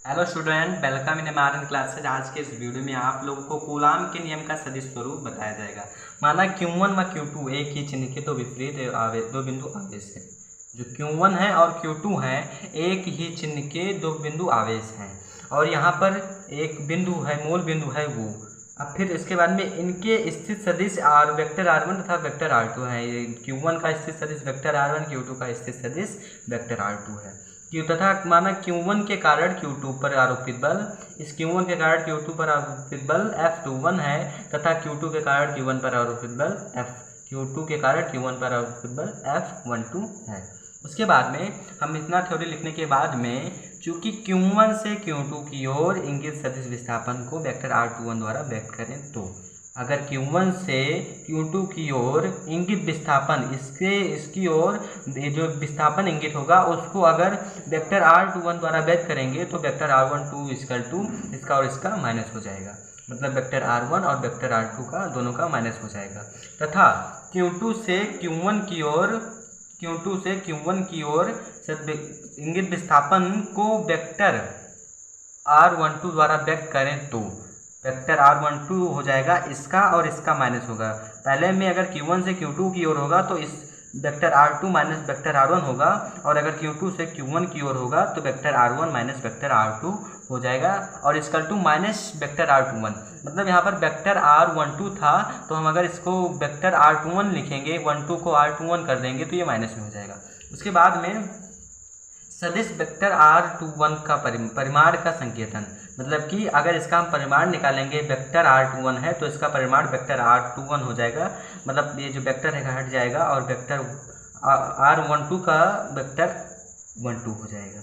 Hello student, welcome in modern classes. आज के इस वीडियो में आप लोगों को कूलाम के नियम का सदिश स्वरूप बताया जाएगा। माना Q1 व Q2 एक ही चिन्ह के दो विपरीत दो बिंदु आवेश है। जो Q1 है और Q2 है एक ही चिन्ह के दो बिंदु आवेश हैं और यहाँ पर एक बिंदु है, मूल बिंदु है वो। अब फिर इसके बाद में इनके स्थित सदिश वेक्टर R1 तथा वेक्टर R2 है। Q1 का स्थित सदिश वेक्टर R1, Q2 का स्थित सदिश वेक्टर R2 है। तथा माना Q1 के कारण Q2 पर आरोपित बल, इस Q1 के कारण Q2 पर आरोपित बल F21 है तथा Q2 के कारण Q1 पर आरोपित बल Q2 के कारण Q1 पर आरोपित बल F12 है। उसके बाद में हम इतना थ्योरी लिखने के बाद में चूंकि Q1 से Q2 की ओर इंगित सदिश विस्थापन को वेक्टर R21 द्वारा व्यक्त करें तो अगर Q1 से Q2 की ओर इंगित विस्थापन इसकी ओर जो विस्थापन इंगित होगा उसको अगर वेक्टर R21 द्वारा व्यक्त करेंगे तो वेक्टर R12 इक्वल टू इसका और इसका माइनस हो जाएगा। मतलब वेक्टर R1 और वेक्टर R2 का दोनों का माइनस हो जाएगा। तथा Q2 से Q1 की ओर इंगित विस्थापन को वेक्टर R12 द्वारा व्यक्त करें तो वेक्टर R12 हो जाएगा इसका और इसका माइनस होगा। पहले में अगर Q1 से Q2 की ओर होगा तो इस vector R2 minus vector R1 होगा और अगर Q2 से Q1 की ओर होगा तो vector R1 minus vector R2 हो जाएगा और is equal to minus vector R21। मतलब यहाँ पर वेक्टर R12 था तो हम अगर इसको वेक्टर R21 लिखेंगे, 12 को R21 कर देंगे तो ये माइनस में हो जाएगा। उसके बाद में सदिश वेक्टर R21 का परिमाण का संकेतन, मतलब कि अगर इसका हम परिमाण निकालेंगे वेक्टर R21 है तो इसका परिमाण वेक्टर R21 हो जाएगा। मतलब ये जो वेक्टर है हट जाएगा और वेक्टर R12 का वेक्टर 12 हो जाएगा,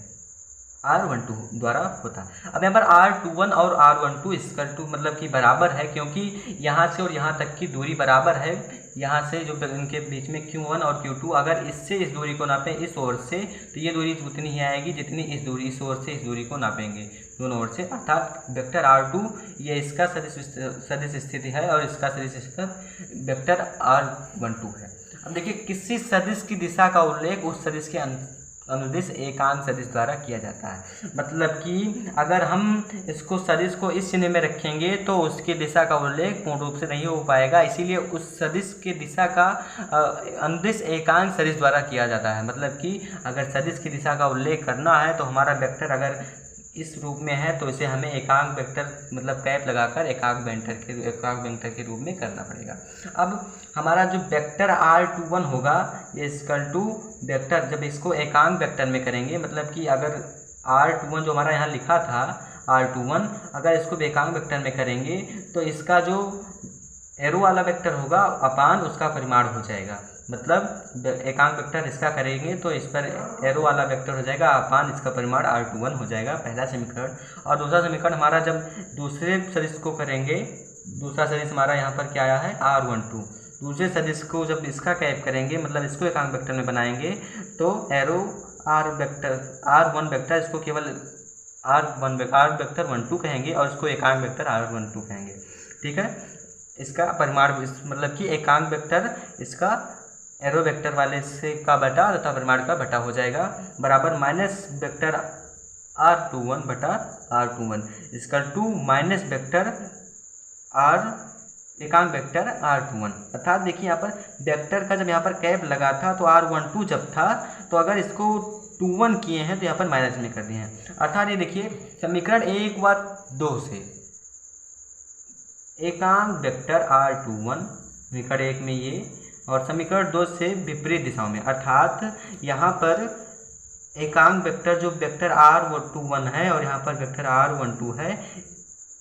R12 द्वारा होता। अब यहाँ पर R21 और R12 इसकल टू मतलब कि बराबर है, क्योंकि यहाँ से और यहाँ तक की दूरी बराबर है। यहाँ से जो इनके बीच में Q1 और Q2 अगर इससे इस दूरी को नापें इस ओर से तो ये दूरी उतनी ही आएगी जितनी इस ओर से इस दूरी को नापेंगे दोनों ओर से। अर्थात वेक्टर R2 ये इसका सदिश स्थिति है और इसका सदिश स्थिति वेक्टर R12 है। अब देखिए किसी सदिश की दिशा का उल्लेख उस सदिश के अनुदिश एकांक सदिश द्वारा किया जाता है। मतलब कि अगर हम इसको सदिश को इस चिन्ह में रखेंगे तो उसकी दिशा का उल्लेख पूर्ण रूप से नहीं हो पाएगा, इसीलिए उस सदिश की दिशा का अनुदिश एकांक सदिश द्वारा किया जाता है। मतलब कि अगर सदिश की दिशा का उल्लेख करना है तो हमारा वेक्टर अगर इस रूप में है तो इसे हमें एकांक वेक्टर मतलब कैप लगाकर एकांक वेक्टर के रूप में करना पड़ेगा। अब हमारा जो वेक्टर R21 होगा ये इक्वल टू वेक्टर, जब इसको एकांक वेक्टर में करेंगे मतलब कि अगर R21 जो हमारा यहाँ लिखा था R21 अगर इसको एकांक वेक्टर में करेंगे तो इसका जो एरो वाला वेक्टर होगा अपान उसका परिमाण हो जाएगा। मतलब एकांक वेक्टर इसका करेंगे तो इस पर एरो वाला वेक्टर हो जाएगा अपान इसका परिमाण R21 हो जाएगा, पहला समीकरण। और दूसरा समीकरण हमारा जब दूसरे सदिश को करेंगे, दूसरा सदिश हमारा यहाँ पर क्या आया है R12, दूसरे सदिश को जब इसका कैप करेंगे मतलब इसको एकांक वेक्टर में बनाएंगे तो एरो R1 वेक्टर इसको केवल R वेक्टर 12 कहेंगे और इसको एकांक वेक्टर R12 कहेंगे। ठीक है, इसका परिमाण मतलब कि एकांक वेक्टर इसका एरो वेक्टर वाले से का बटा तथा परिमाण का बटा हो जाएगा बराबर माइनस वेक्टर R21 बटा R21 इसका टू माइनस वेक्टर एकांक वेक्टर R21। अर्थात देखिए यहाँ पर वेक्टर का जब यहाँ पर कैप लगा था तो R12 जब था तो अगर इसको 21 किए हैं तो यहाँ पर माइनस में कर दिए हैं। अर्थात ये देखिए समीकरण 1 व 2 से एकांक वेक्टर R21 समीकरण 1 में ये और समीकरण 2 से विपरीत दिशाओं में, अर्थात यहाँ पर एकांक वेक्टर जो वेक्टर R21 है और यहाँ पर वेक्टर R12 है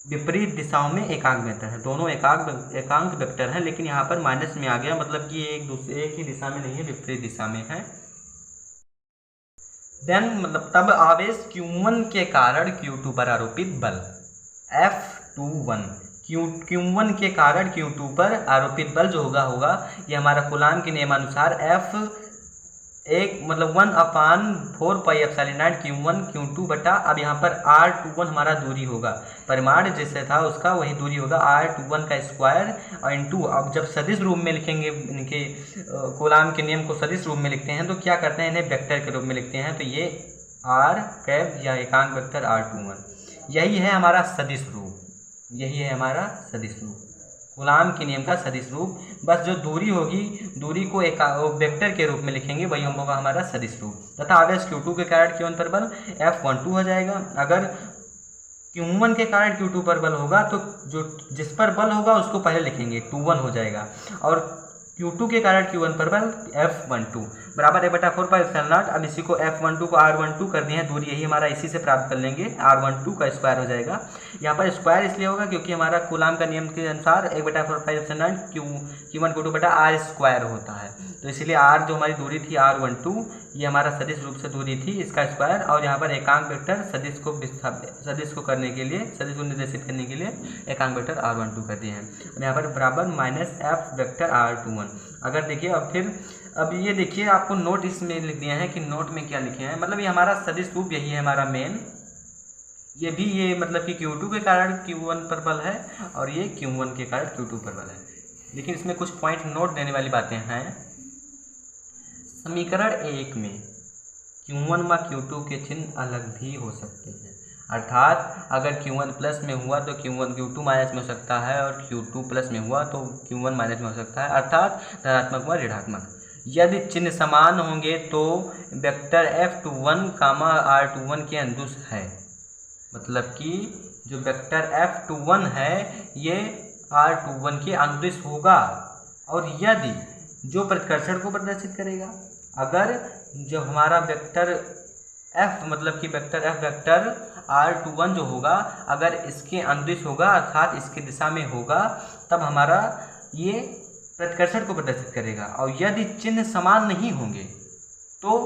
विपरीत दिशाओं में एकांक वेक्टर है। दोनों एकांक वेक्टर हैं लेकिन यहाँ पर माइनस में आ गया, मतलब कि एक ही दिशा में नहीं है, विपरीत दिशा में है। देन मतलब तब आवेश Q1 के कारण Q2 पर आरोपित बल F21 Q1 के कारण Q2 पर आरोपित बल जो होगा ये हमारा कूलाम के नियमानुसार F1 मतलब 1/4πε0 Q1 Q2 बटा, अब यहाँ पर R21 हमारा दूरी होगा, परिमाण जैसे था उसका वही दूरी होगा R21 का स्क्वायर और इंटू। अब जब सदिश रूप में लिखेंगे, इनके कूलाम के नियम को सदिश रूप में लिखते हैं तो क्या करते हैं, इन्हें वेक्टर के रूप में लिखते हैं। तो ये आर कैप या एकांक वेक्टर R21। यही है हमारा सदिश रूप, यही है हमारा सदिश रूप, कूलाम के नियम का सदिश रूप। बस जो दूरी होगी, दूरी को एक वेक्टर के रूप में लिखेंगे, वही होगा हमारा सदिश रूप। तथा आवेश Q2 के कारण Q1 पर बल F12 हो जाएगा। अगर Q1 के कारण Q2 पर बल होगा तो जो जिस पर बल होगा उसको पहले लिखेंगे, 21 हो जाएगा, और Q2 के कारण Q1 पर बल F12 बराबर 1/4πε0। अब इसी को F12 को R12 कर दिए हैं, दूरी यही हमारा इसी से प्राप्त कर लेंगे, R12 का स्क्वायर हो जाएगा। यहाँ पर स्क्वायर इसलिए होगा क्योंकि हमारा कूलाम का नियम के अनुसार 1/4πε0 Q1 Q2 बटा R स्क्वायर होता है, तो इसलिए R जो हमारी दूरी थी R12, ये हमारा सदिश रूप से दूरी थी, इसका स्क्वायर, और यहाँ पर एकांक वेक्टर सदिश को करने के लिए, सदिश को निर्देशित करने के लिए एकांक वेक्टर R12 कर दिए हैं। और यहाँ पर बराबर -F वेक्टर R21। अगर देखिए अब ये देखिए, आपको नोट इसमें लिख दिए हैं कि नोट में क्या लिखे हैं, मतलब ये हमारा सदिश रूप यही है हमारा मेन, ये भी ये मतलब कि Q2 के कारण Q1 पर बल है और ये Q1 के कारण Q2 पर बल है। लेकिन इसमें कुछ पॉइंट नोट देने वाली बातें हैं। समीकरण 1 में Q1 व Q2 के चिन्ह अलग भी हो सकते हैं, अर्थात अगर Q1 प्लस में हुआ तो Q2 माइनस में हो सकता है, और Q2 प्लस में हुआ तो Q1 माइनस में हो सकता है, अर्थात धनात्मक व ऋणात्मक। यदि चिन्ह समान होंगे तो वेक्टर F21, R21 के अनुदिश है, मतलब कि जो वेक्टर F21 है ये R21 के अनुदिश होगा। और यदि जो प्रतिकर्षण को प्रदर्शित करेगा, अगर जो हमारा वेक्टर F मतलब कि वेक्टर F वेक्टर R21 जो होगा, अगर इसके अनुदिश होगा अर्थात इसके दिशा में होगा, तब हमारा ये प्रतिकर्षण को प्रदर्शित करेगा। और यदि चिन्ह समान नहीं होंगे तो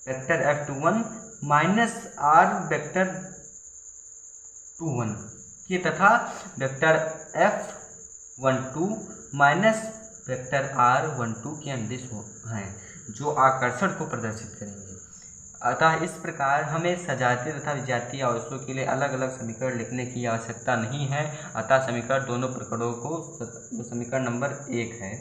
vector F21 minus R vector 21 के तथा vector F12 minus vector R12 के अनुदिश हैं, जो आकर्षण को प्रदर्शित करेंगे। अतः इस प्रकार हमें सजातीय तथा विजातीय आवेशों के लिए अलग अलग समीकरण लिखने की आवश्यकता नहीं है। अतः समीकरण दोनों प्रकरणों को, समीकरण नंबर 1 है,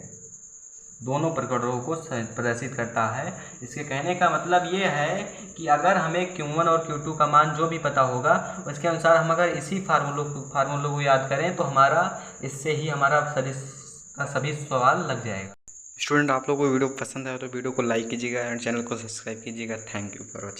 दोनों प्रकरणों को प्रदर्शित करता है। इसके कहने का मतलब ये है कि अगर हमें Q1 और Q2 का मान जो भी पता होगा उसके अनुसार हम अगर इसी फार्मूलों को याद करें तो हमारा इससे ही हमारा सदिश का सभी सवाल लग जाएगा। स्टूडेंट, आप लोगों को वीडियो पसंद आया तो वीडियो को लाइक कीजिएगा एंड चैनल को सब्सक्राइब कीजिएगा। Thank you for watching.